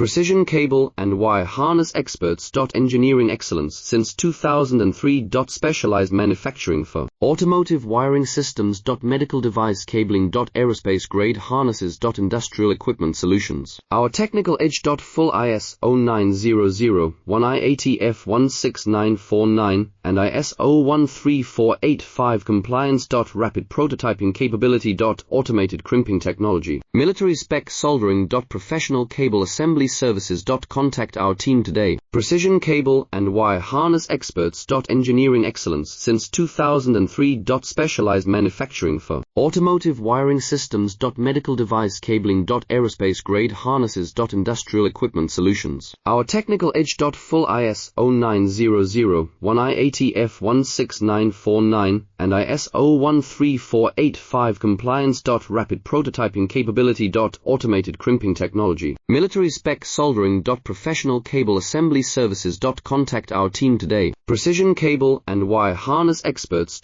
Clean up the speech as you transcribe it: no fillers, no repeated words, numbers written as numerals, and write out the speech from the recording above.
Precision cable and wire harness experts. Engineering excellence since 2003. Specialized manufacturing for automotive wiring systems. Medical device cabling. Aerospace grade harnesses. Industrial equipment solutions. Our technical edge. Full ISO 9001 IATF 16949 and ISO 13485 compliance. Rapid prototyping capability. Automated crimping technology. Military spec soldering. Professional cable assembly services. Contact our team today. Precision cable and wire harness experts. Engineering excellence since 2003. Specialized manufacturing for automotive wiring systems. Medical device cabling. Aerospace grade harnesses. Industrial equipment solutions. Our technical edge. Full ISO 9001 IATF 16949 and ISO 13485 compliance. Rapid prototyping capability. Automated crimping technology. Military spec soldering. Professional cable assembly services. Contact our team today. Precision cable and wire harness experts.